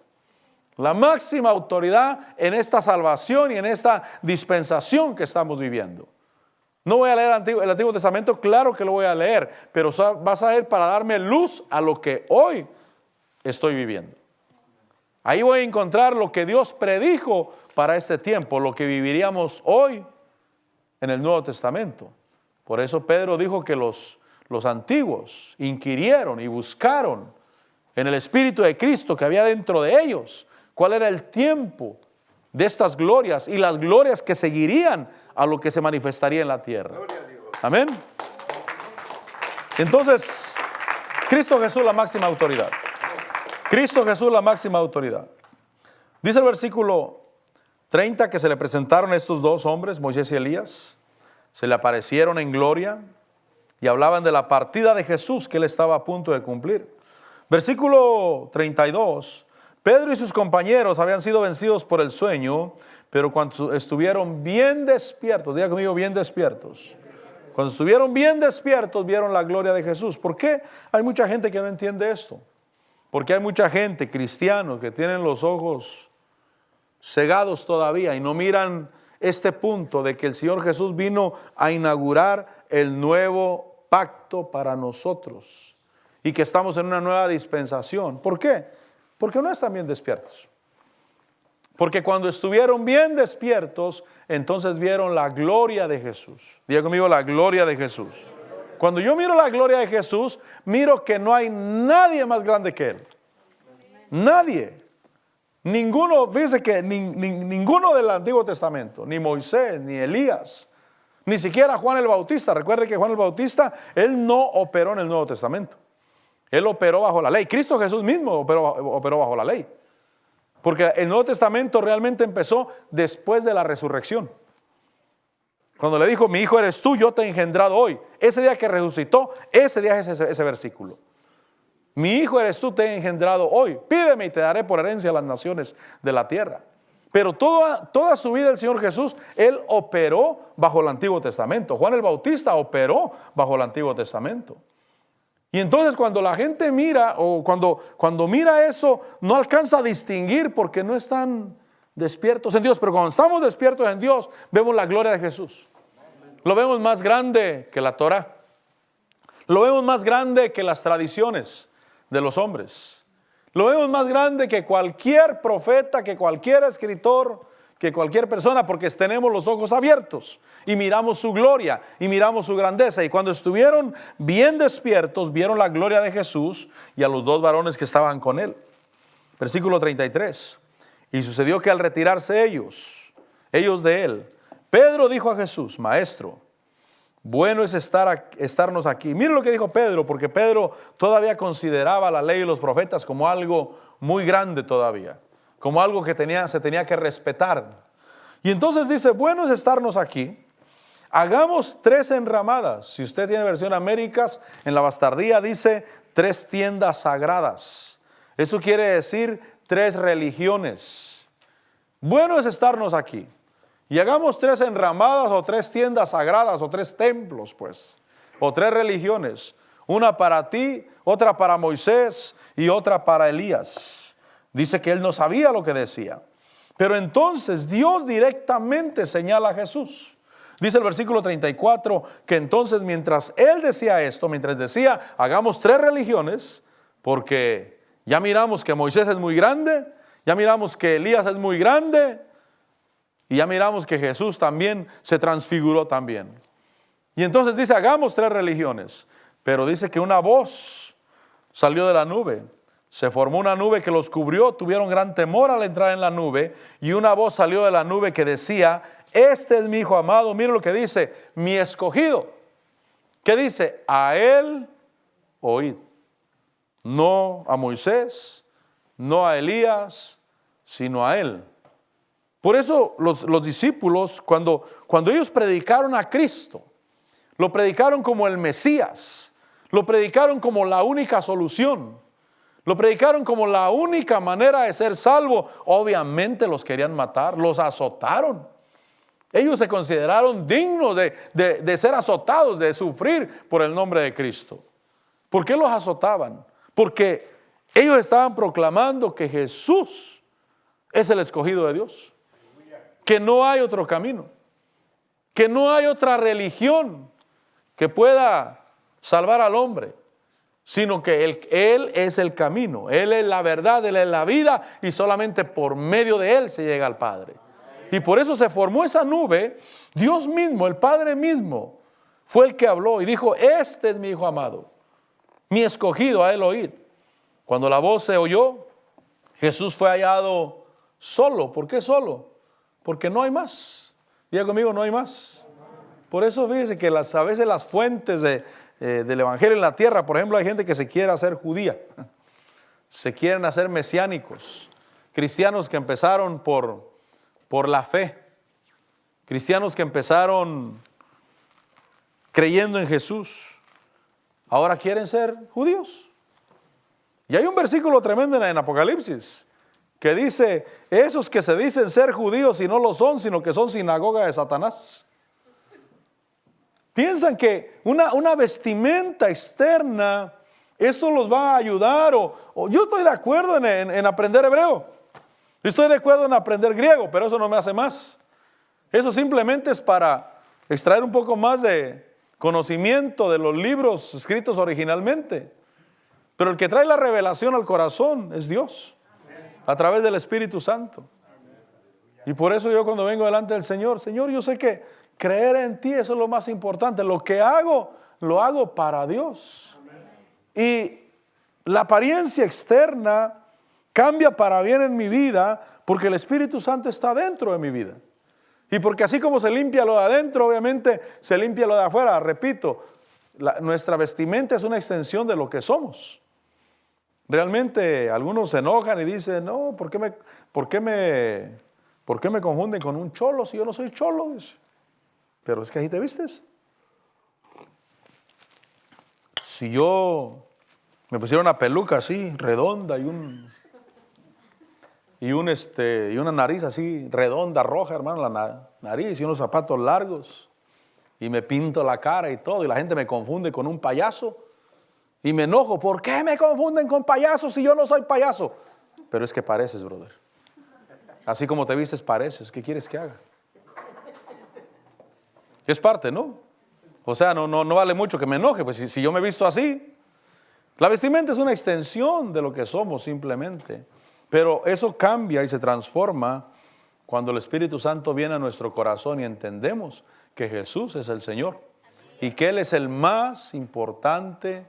La máxima autoridad en esta salvación y en esta dispensación que estamos viviendo. No voy a leer el Antiguo Testamento, claro que lo voy a leer, pero vas a leer para darme luz a lo que hoy estoy viviendo. Ahí voy a encontrar lo que Dios predijo para este tiempo, lo que viviríamos hoy en el Nuevo Testamento. Por eso Pedro dijo que los antiguos inquirieron y buscaron en el Espíritu de Cristo que había dentro de ellos cuál era el tiempo de estas glorias y las glorias que seguirían a lo que se manifestaría en la tierra. Amén. Entonces, Cristo Jesús la máxima autoridad. Cristo Jesús la máxima autoridad. Dice el versículo 30 que se le presentaron estos dos hombres, Moisés y Elías. Se le aparecieron en gloria y hablaban de la partida de Jesús que él estaba a punto de cumplir. Versículo 32. Pedro y sus compañeros habían sido vencidos por el sueño, pero cuando estuvieron bien despiertos, diga conmigo, bien despiertos. Cuando estuvieron bien despiertos, vieron la gloria de Jesús. ¿Por qué hay mucha gente que no entiende esto? Porque hay mucha gente, cristianos, que tienen los ojos cegados todavía y no miran este punto de que el Señor Jesús vino a inaugurar el nuevo pacto para nosotros y que estamos en una nueva dispensación. ¿Por qué? Porque no están bien despiertos. Porque cuando estuvieron bien despiertos, entonces vieron la gloria de Jesús. Diga conmigo, la gloria de Jesús. Cuando yo miro la gloria de Jesús, miro que no hay nadie más grande que Él. Nadie. Ninguno, fíjese que ninguno del Antiguo Testamento, ni Moisés, ni Elías, ni siquiera Juan el Bautista. Recuerde que Juan el Bautista, él no operó en el Nuevo Testamento. Él operó bajo la ley. Cristo Jesús mismo operó bajo la ley. Porque el Nuevo Testamento realmente empezó después de la resurrección. Cuando le dijo, mi hijo eres tú, yo te he engendrado hoy. Ese día que resucitó, ese día es ese versículo. Mi hijo eres tú, te he engendrado hoy. Pídeme y te daré por herencia a las naciones de la tierra. Pero toda su vida el Señor Jesús, Él operó bajo el Antiguo Testamento. Juan el Bautista operó bajo el Antiguo Testamento. Y entonces cuando la gente mira, o cuando mira eso, no alcanza a distinguir porque no están despiertos en Dios. Pero cuando estamos despiertos en Dios, vemos la gloria de Jesús. Lo vemos más grande que la Torah. Lo vemos más grande que las tradiciones de los hombres. Lo vemos más grande que cualquier profeta, que cualquier escritor, que cualquier persona, porque tenemos los ojos abiertos y miramos su gloria y miramos su grandeza. Y cuando estuvieron bien despiertos, vieron la gloria de Jesús y a los dos varones que estaban con él. Versículo 33. Y sucedió que al retirarse ellos de él, Pedro dijo a Jesús, Maestro, bueno es estarnos aquí. Mire lo que dijo Pedro, porque Pedro todavía consideraba la ley y los profetas como algo muy grande todavía, como algo que se tenía que respetar. Y entonces dice, bueno es estarnos aquí, hagamos 3 enramadas. Si usted tiene versión Américas, en la bastardía dice 3 tiendas sagradas. Eso quiere decir 3 religiones. Bueno es estarnos aquí. Y hagamos 3 enramadas o 3 tiendas sagradas o 3 templos, pues, o 3 religiones. Una para ti, otra para Moisés y otra para Elías. Dice que él no sabía lo que decía. Pero entonces Dios directamente señala a Jesús. Dice el versículo 34 que entonces mientras él decía esto, mientras decía hagamos 3 religiones, porque ya miramos que Moisés es muy grande, ya miramos que Elías es muy grande, y ya miramos que Jesús también se transfiguró también. Y entonces dice, hagamos 3 religiones. Pero dice que una voz salió de la nube. Se formó una nube que los cubrió, tuvieron gran temor al entrar en la nube. Y una voz salió de la nube que decía, este es mi hijo amado. Mire lo que dice, mi escogido. ¿Qué dice? A él oíd. No a Moisés, no a Elías, sino a él. Por eso los discípulos, cuando ellos predicaron a Cristo, lo predicaron como el Mesías, lo predicaron como la única solución, lo predicaron como la única manera de ser salvo. Obviamente los querían matar, los azotaron. Ellos se consideraron dignos de ser azotados, de sufrir por el nombre de Cristo. ¿Por qué los azotaban? Porque ellos estaban proclamando que Jesús es el escogido de Dios. Que no hay otro camino, que no hay otra religión que pueda salvar al hombre, sino que Él es el camino, Él es la verdad, Él es la vida y solamente por medio de Él se llega al Padre. Y por eso se formó esa nube. Dios mismo, el Padre mismo, fue el que habló y dijo, este es mi hijo amado, mi escogido, a él oíd. Cuando la voz se oyó, Jesús fue hallado solo. ¿Por qué solo? Porque no hay más. Diga conmigo, no hay más. Por eso fíjese que a veces las fuentes del evangelio en la tierra. Por ejemplo, hay gente que se quiere hacer judía, se quieren hacer mesiánicos, cristianos que empezaron por la fe, cristianos que empezaron creyendo en Jesús, ahora quieren ser judíos. Y hay un versículo tremendo en Apocalipsis que dice, esos que se dicen ser judíos y no lo son, sino que son sinagoga de Satanás. Piensan que una vestimenta externa, eso los va a ayudar, o yo estoy de acuerdo en aprender hebreo, estoy de acuerdo en aprender griego, pero eso no me hace más. Eso simplemente es para extraer un poco más de conocimiento de los libros escritos originalmente. Pero el que trae la revelación al corazón es Dios, a través del Espíritu Santo. Y por eso yo cuando vengo delante del Señor, Señor, yo sé que creer en ti, eso es lo más importante. Lo que hago, lo hago para Dios. Y la apariencia externa cambia para bien en mi vida porque el Espíritu Santo está dentro de mi vida. Y porque así como se limpia lo de adentro, obviamente se limpia lo de afuera. Repito, nuestra vestimenta es una extensión de lo que somos. Realmente algunos se enojan y dicen, no, ¿por qué me confunden con un cholo si yo no soy cholo? Pero es que ahí te vistes. Si yo me pusiera una peluca así, redonda, y una nariz así, redonda, roja, hermano, la nariz, y unos zapatos largos, y me pinto la cara y todo, y la gente me confunde con un payaso, y me enojo, ¿por qué me confunden con payaso si yo no soy payaso? Pero es que pareces, brother. Así como te vistes, pareces. ¿Qué quieres que haga? Es parte, ¿no? O sea, no vale mucho que me enoje, pues si yo me visto así. La vestimenta es una extensión de lo que somos simplemente. Pero eso cambia y se transforma cuando el Espíritu Santo viene a nuestro corazón y entendemos que Jesús es el Señor y que Él es el más importante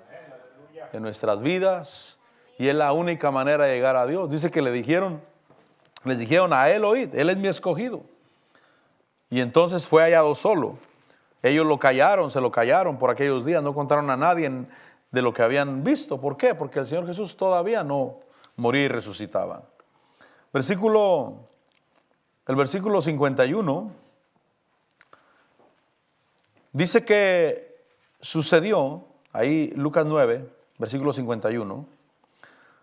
en nuestras vidas y es la única manera de llegar a Dios. Dice que les dijeron a Él, oíd, Él es mi escogido. Y entonces fue hallado solo. Ellos se lo callaron por aquellos días, no contaron a nadie de lo que habían visto. ¿Por qué? Porque el Señor Jesús todavía no moría y resucitaba. El versículo 51 dice que sucedió, ahí Lucas 9, versículo 51,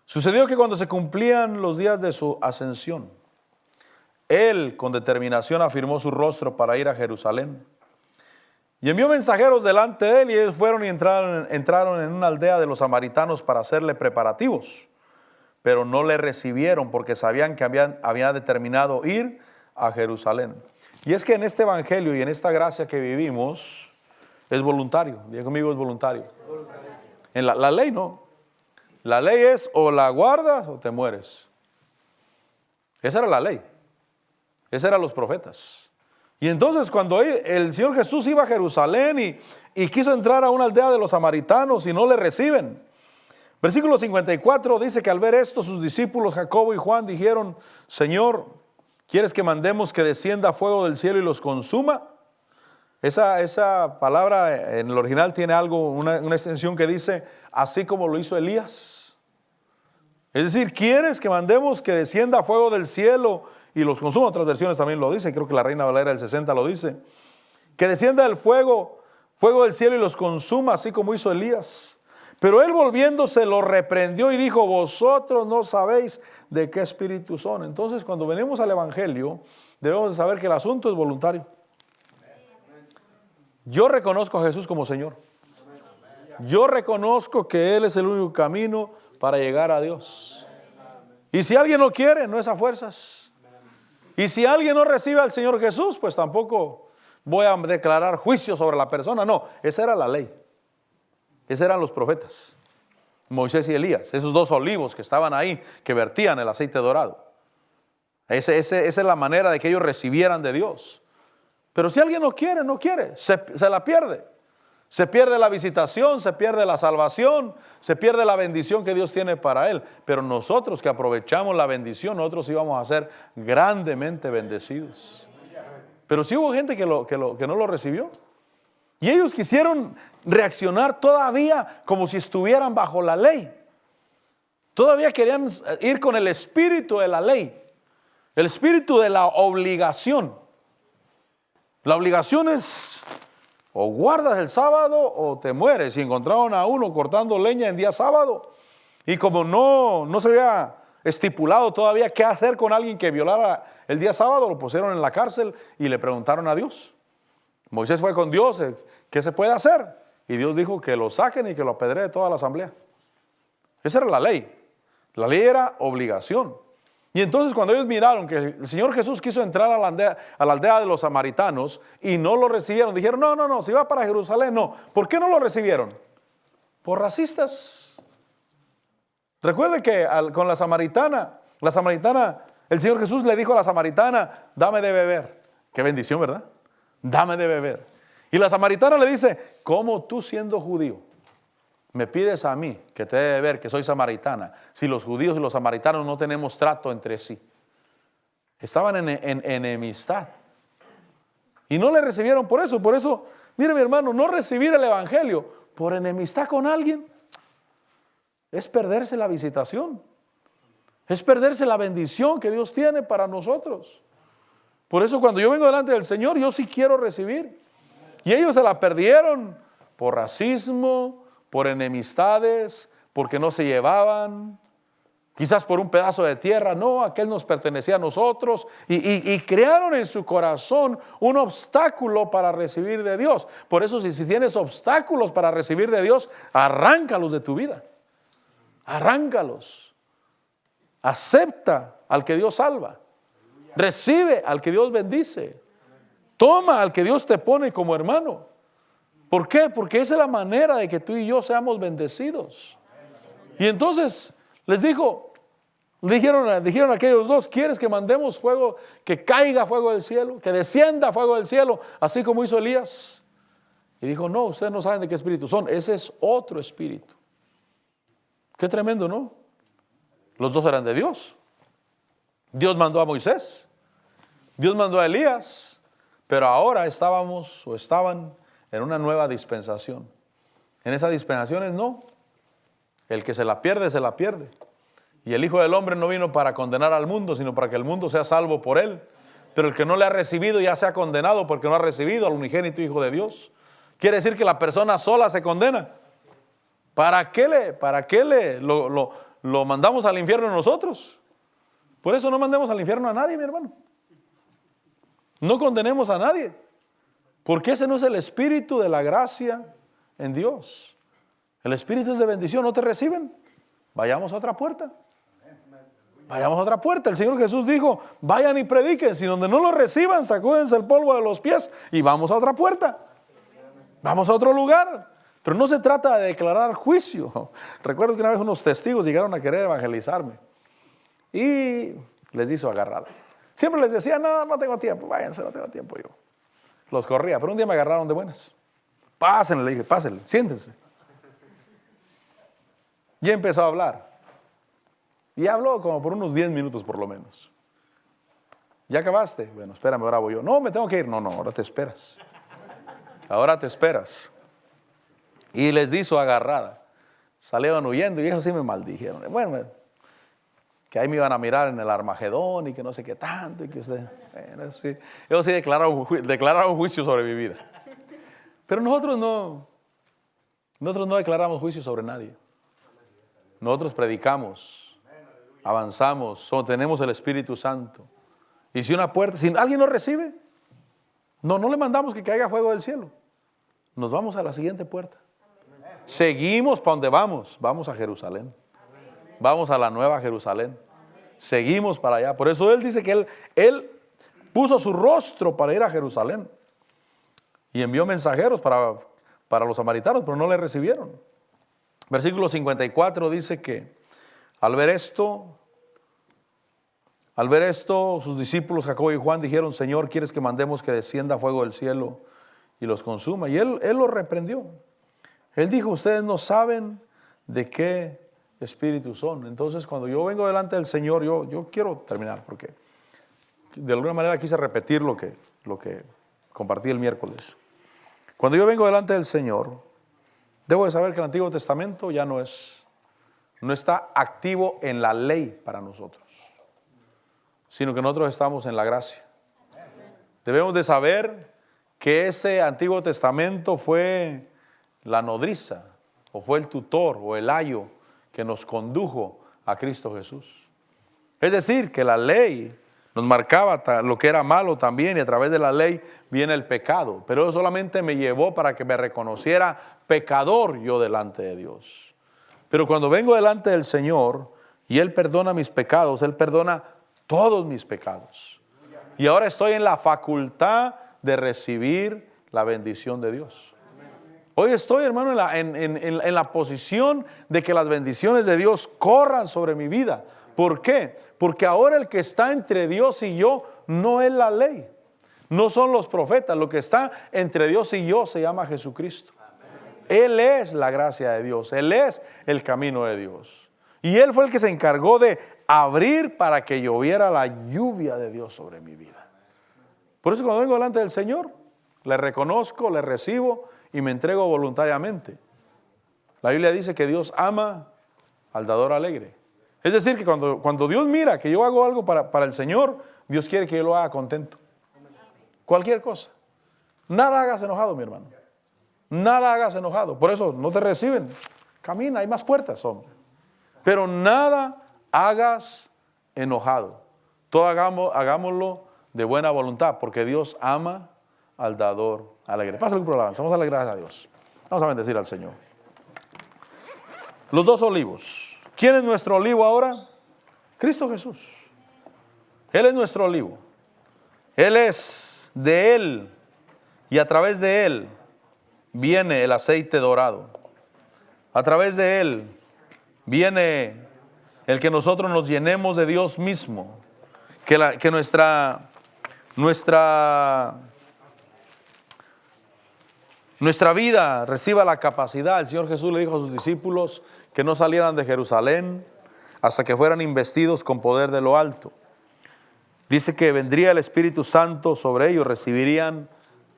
sucedió que cuando se cumplían los días de su ascensión, Él con determinación afirmó su rostro para ir a Jerusalén. Y envió mensajeros delante de Él y ellos fueron y entraron en una aldea de los samaritanos para hacerle preparativos. Pero no le recibieron porque sabían que había determinado ir a Jerusalén. Y es que en este evangelio y en esta gracia que vivimos es voluntario. Diga conmigo, es voluntario. En la ley no. La ley es o la guardas o te mueres. Esa era la ley. Esa eran los profetas. Y entonces cuando el Señor Jesús iba a Jerusalén y quiso entrar a una aldea de los samaritanos y no le reciben. Versículo 54 dice que al ver esto sus discípulos Jacobo y Juan dijeron, Señor, ¿quieres que mandemos que descienda fuego del cielo y los consuma? Esa palabra en el original tiene una extensión que dice, así como lo hizo Elías. Es decir, ¿quieres que mandemos que descienda fuego del cielo y los consuma? Otras versiones también lo dicen, creo que la Reina Valera del 60 lo dice. Que descienda el fuego del cielo y los consuma, así como hizo Elías. Pero él volviéndose lo reprendió y dijo, vosotros no sabéis de qué espíritu son. Entonces cuando venimos al evangelio, debemos de saber que el asunto es voluntario. Yo reconozco a Jesús como Señor. Yo reconozco que Él es el único camino para llegar a Dios. Y si alguien no quiere, no es a fuerzas. Y si alguien no recibe al Señor Jesús, pues tampoco voy a declarar juicio sobre la persona. No, esa era la ley. Esos eran los profetas, Moisés y Elías, esos dos olivos que estaban ahí, que vertían el aceite dorado. Esa es la manera de que ellos recibieran de Dios. Pero si alguien no quiere, se la pierde. Se pierde la visitación, se pierde la salvación, se pierde la bendición que Dios tiene para él. Pero nosotros que aprovechamos la bendición, nosotros íbamos a ser grandemente bendecidos. Pero sí hubo gente que no lo recibió. Y ellos quisieron reaccionar todavía como si estuvieran bajo la ley. Todavía querían ir con el espíritu de la ley, el espíritu de la obligación. La obligación es o guardas el sábado o te mueres. Y encontraron a uno cortando leña en día sábado. Y como no se había estipulado todavía qué hacer con alguien que violara el día sábado, lo pusieron en la cárcel y le preguntaron a Dios. Moisés fue con Dios, ¿qué se puede hacer? Y Dios dijo que lo saquen y que lo apedree toda la asamblea. Esa era la ley. La ley era obligación. Y entonces cuando ellos miraron que el Señor Jesús quiso entrar a la aldea de los samaritanos y no lo recibieron, dijeron, no, si va para Jerusalén, no. ¿Por qué no lo recibieron? Por racistas. Recuerde que con la samaritana, el Señor Jesús le dijo a la samaritana, dame de beber. Qué bendición, ¿verdad? Dame de beber. Y la samaritana le dice, ¿cómo tú siendo judío me pides a mí que te dé de beber, que soy samaritana, si los judíos y los samaritanos no tenemos trato entre sí? Estaban en enemistad. Y no le recibieron por eso. Por eso, mire mi hermano, no recibir el evangelio por enemistad con alguien es perderse la visitación. Es perderse la bendición que Dios tiene para nosotros. Por eso cuando yo vengo delante del Señor, yo sí quiero recibir. Y ellos se la perdieron por racismo, por enemistades, porque no se llevaban, quizás por un pedazo de tierra, no, aquel nos pertenecía a nosotros, y crearon en su corazón un obstáculo para recibir de Dios. Por eso si tienes obstáculos para recibir de Dios, arráncalos de tu vida, arráncalos, acepta al que Dios salva, recibe al que Dios bendice, toma al que Dios te pone como hermano. ¿Por qué? Porque esa es la manera de que tú y yo seamos bendecidos. Y entonces dijeron aquellos dos, ¿quieres que mandemos fuego, que caiga fuego del cielo, que descienda fuego del cielo, así como hizo Elías? Y dijo, no, ustedes no saben de qué espíritu son, ese es otro espíritu. Qué tremendo, ¿no? Los dos eran de Dios. Dios mandó a Moisés, Dios mandó a Elías, pero ahora estaban en una nueva dispensación. En esas dispensaciones no. El que se la pierde, se la pierde. Y el Hijo del Hombre no vino para condenar al mundo, sino para que el mundo sea salvo por él. Pero el que no le ha recibido ya sea condenado porque no ha recibido al unigénito Hijo de Dios. Quiere decir que la persona sola se condena. ¿Para qué lo mandamos al infierno nosotros? Por eso no mandemos al infierno a nadie, mi hermano. No condenemos a nadie. Porque ese no es el espíritu de la gracia en Dios. El espíritu es de bendición. ¿No te reciben? Vayamos a otra puerta. Vayamos a otra puerta. El Señor Jesús dijo, vayan y prediquen. Si donde no lo reciban, sacúdense el polvo de los pies y vamos a otra puerta. Vamos a otro lugar. Pero no se trata de declarar juicio. Recuerdo que una vez unos testigos llegaron a querer evangelizarme. Y les hizo agarrada. Siempre les decía, no tengo tiempo. Váyanse, no tengo tiempo yo. Los corría, pero un día me agarraron de buenas. Pásenle, le dije, pásenle, siéntense. Y empezó a hablar. Y habló como por unos 10 minutos por lo menos. ¿Ya acabaste? Bueno, espérame, ahora voy yo. No, me tengo que ir. No, ahora te esperas. Ahora te esperas. Y les di su agarrada. Salieron huyendo y eso sí me maldijeron. Bueno, que ahí me iban a mirar en el Armagedón y que no sé qué tanto. Y que bueno, sí. Ellos sí declararon un juicio sobre mi vida. Pero nosotros no declaramos juicio sobre nadie. Nosotros predicamos, avanzamos, tenemos el Espíritu Santo. Y si alguien no recibe, no le mandamos que caiga fuego del cielo. Nos vamos a la siguiente puerta. Seguimos para donde vamos a Jerusalén. Vamos a la nueva Jerusalén. Seguimos para allá. Por eso él dice que él puso su rostro para ir a Jerusalén. Y envió mensajeros para los samaritanos, pero no le recibieron. Versículo 54 dice que al ver esto, sus discípulos Jacobo y Juan dijeron, Señor, ¿quieres que mandemos que descienda fuego del cielo y los consuma? Y él los reprendió. Él dijo, ustedes no saben de qué espíritu son. Entonces, cuando yo vengo delante del Señor, yo quiero terminar, porque de alguna manera quise repetir lo que compartí el miércoles. Cuando yo vengo delante del Señor, Debo de saber que el Antiguo Testamento ya no está activo en la ley para nosotros, sino que nosotros estamos en la gracia. Debemos de saber que ese Antiguo Testamento fue la nodriza, o fue el tutor, o el ayo que nos condujo a Cristo Jesús. Es decir, que la ley nos marcaba lo que era malo también, y a través de la ley viene el pecado. Pero eso solamente me llevó para que me reconociera pecador yo delante de Dios. Pero cuando vengo delante del Señor y Él perdona mis pecados, Él perdona todos mis pecados. Y ahora estoy en la facultad de recibir la bendición de Dios. Hoy estoy, hermano, en la posición de que las bendiciones de Dios corran sobre mi vida. ¿Por qué? Porque ahora el que está entre Dios y yo no es la ley, no son los profetas. Lo que está entre Dios y yo se llama Jesucristo. Él es la gracia de Dios, Él es el camino de Dios. Y Él fue el que se encargó de abrir para que lloviera la lluvia de Dios sobre mi vida. Por eso cuando vengo delante del Señor, le reconozco, le recibo y me entrego voluntariamente. La Biblia dice que Dios ama al dador alegre. Es decir, que cuando Dios mira que yo hago algo para el Señor, Dios quiere que yo lo haga contento. Cualquier cosa. Nada hagas enojado, mi hermano. Nada hagas enojado. Por eso no te reciben. Camina, hay más puertas, hombre. Pero nada hagas enojado. Todo hagámoslo de buena voluntad, porque Dios ama al dador alegre. Pásale por la alabanza. Vamos a darle gracias a Dios. Vamos a bendecir al Señor. Los dos olivos. ¿Quién es nuestro olivo ahora? Cristo Jesús. Él es nuestro olivo. Él es de Él, y a través de Él viene el aceite dorado. A través de Él viene el que nosotros nos llenemos de Dios mismo. Que nuestra vida reciba la capacidad. El Señor Jesús le dijo a sus discípulos que no salieran de Jerusalén hasta que fueran investidos con poder de lo alto. Dice que vendría el Espíritu Santo sobre ellos, recibirían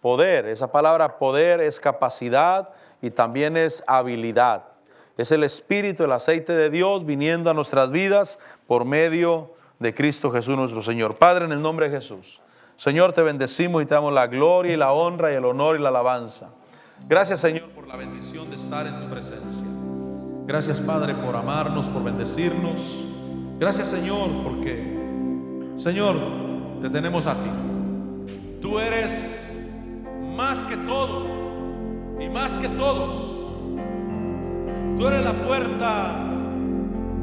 poder. Esa palabra poder es capacidad y también es habilidad. Es el Espíritu, el aceite de Dios viniendo a nuestras vidas por medio de Cristo Jesús nuestro Señor. Padre, en el nombre de Jesús, Señor, te bendecimos y te damos la gloria y la honra y el honor y la alabanza. Gracias, Señor, por la bendición de estar en tu presencia. Gracias, Padre, por amarnos, por bendecirnos. Gracias, Señor, porque, Señor, te tenemos a ti. Tú eres más que todo y más que todos. Tú eres la puerta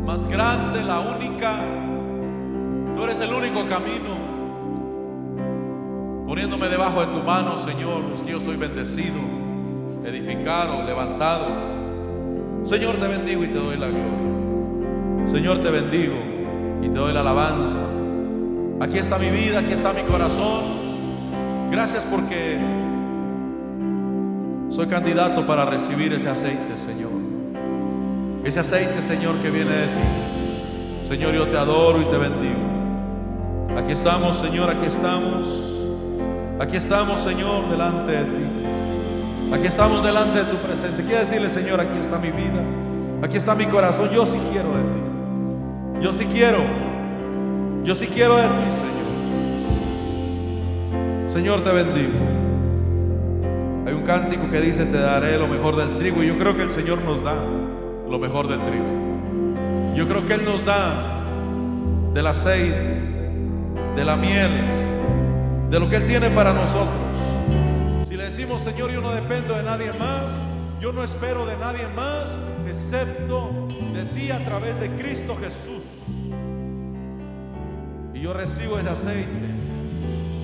más grande, la única. Tú eres el único camino. Poniéndome debajo de tu mano, Señor, es que yo soy bendecido, edificado, levantado. Señor, te bendigo y te doy la gloria. Señor, te bendigo y te doy la alabanza. Aquí está mi vida, aquí está mi corazón. Gracias porque soy candidato para recibir ese aceite, Señor. Ese aceite, Señor, que viene de ti. Señor, yo te adoro y te bendigo. Aquí estamos, Señor, aquí estamos. Aquí estamos, Señor, delante de ti. Aquí estamos delante de tu presencia. Quiero decirle, Señor, aquí está mi vida. Aquí está mi corazón. Yo sí quiero de ti. Yo sí quiero. Yo sí quiero de ti, Señor. Señor, te bendigo. Hay un cántico que dice, te daré lo mejor del trigo. Y yo creo que el Señor nos da lo mejor del trigo. Yo creo que Él nos da del aceite, de la miel, de lo que Él tiene para nosotros. Si le decimos, Señor, yo no dependo de nadie más, yo no espero de nadie más, excepto de ti a través de Cristo Jesús. Y yo recibo ese aceite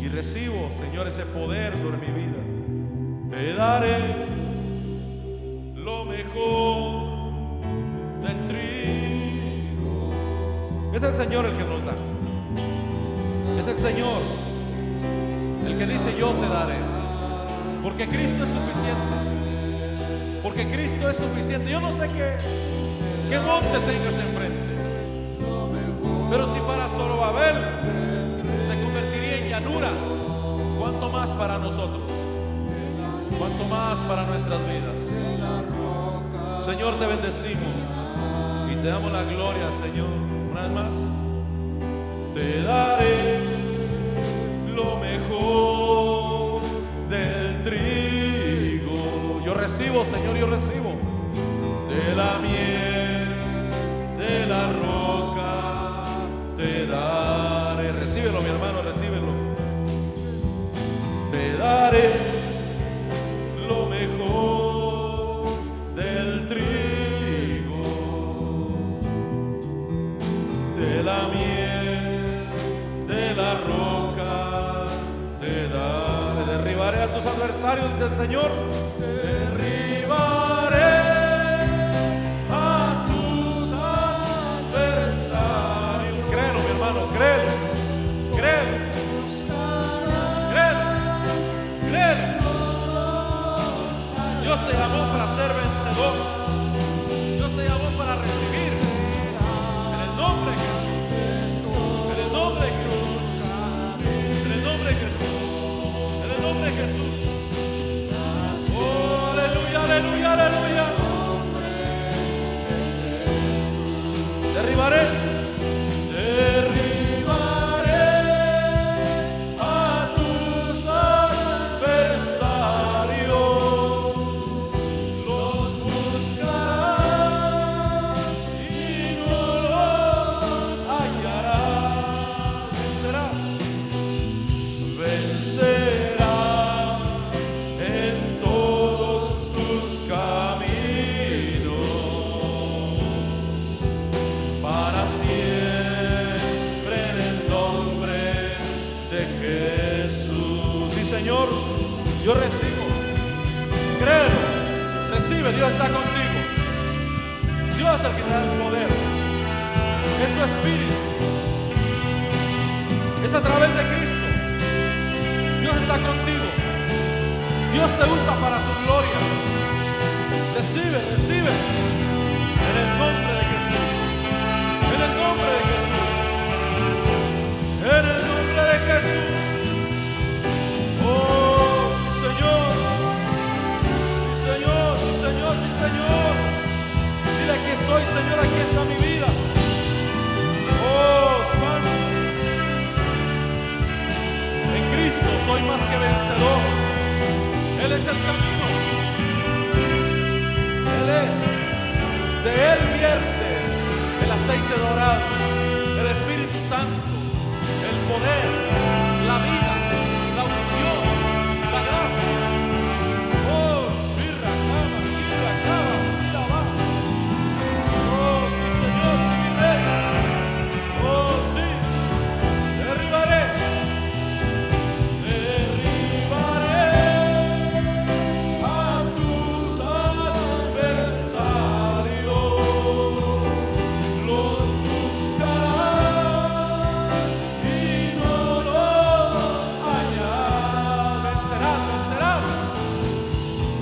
y recibo, Señor, ese poder sobre mi vida. Te daré lo mejor del trigo. Es el Señor el que nos da. Es el Señor el que dice, yo te daré. Porque Cristo es suficiente. Porque Cristo es suficiente. Yo no sé qué monte tengas enfrente, pero si para Zorobabel se convertiría en llanura, ¿cuánto más para nosotros? ¿Cuánto más para nuestras vidas? Señor, te bendecimos y te damos la gloria, Señor. Una vez más, te daré lo mejor del trigo. Yo recibo, Señor, yo recibo de la miel, de la roca, te daré. Recíbelo, mi hermano, recíbelo. Te daré lo mejor del trigo, de la miel, de la roca, te daré. Derribaré a tus adversarios, dice el Señor. Derribaré a tus adversarios. Créelo, mi hermano, créelo, créelo, créelo, créelo. Dios te llamó para ser vencedor. Dios te llamó para recibir. En el nombre de Jesús. En el nombre de Jesús. En el nombre de Jesús. En el nombre de Jesús. Oh, aleluya, aleluya, aleluya. Derribaré. Derribaré a tus adversarios. Los buscarás y no los hallarás. Vencerás en todos tus caminos. Para siempre en el nombre de Jesús. Sí, Señor, yo recibo. Créelo, recibe, Dios está contigo. Dios es el que te da el poder. Es tu espíritu. Es a través de Cristo. Dios está contigo. Dios te usa para su gloria. Recibe, recibe. En el nombre de Jesús. En el nombre de Jesús. En el nombre de Jesús. Oh, Señor. Sí, Señor, sí, Señor, sí, Señor. Dile, aquí estoy, Señor, aquí está mi vida. Oh, Santo. En Cristo soy más que vencedor. Él es el camino. Él es. De Él vierte el aceite dorado, el Espíritu Santo, el poder, la vida, la unción, la gracia. Oh, mirra, cama, va. Oh, sí, Señor, sí, mi Rey. Oh, sí. Derribaré. Derribaré a tus adversarios. Los buscarás y no los hallarás. Vencerás, vencerás.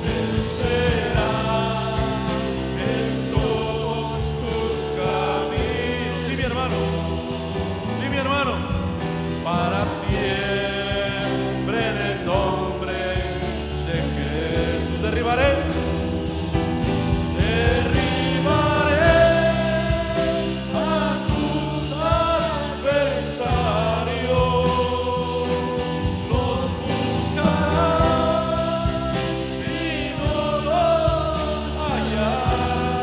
Vencerás en todos tus caminos. Sí, mi hermano. Sí, mi hermano. Para siempre en el nombre de Jesús. Derribaré. Derribaré a tus adversarios. Los buscarás y no los hallarás.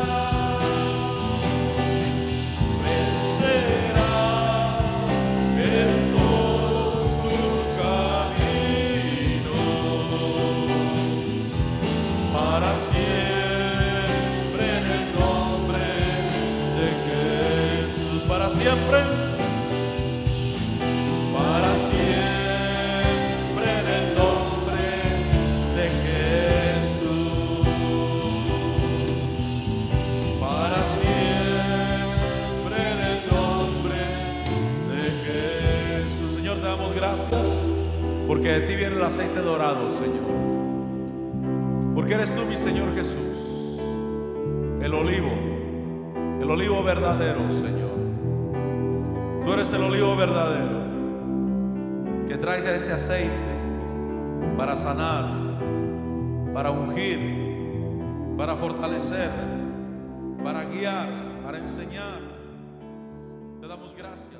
Vencerás en todos tus caminos. Para siempre en el nombre de Jesús. Para siempre. Para siempre en el nombre de Jesús. Para siempre en el nombre de Jesús. Señor, te damos gracias porque de ti viene el aceite dorado, Señor. Porque eres tú, mi Señor Jesús, el olivo verdadero, Señor. Tú eres el olivo verdadero que traes ese aceite para sanar, para ungir, para fortalecer, para guiar, para enseñar. Te damos gracias.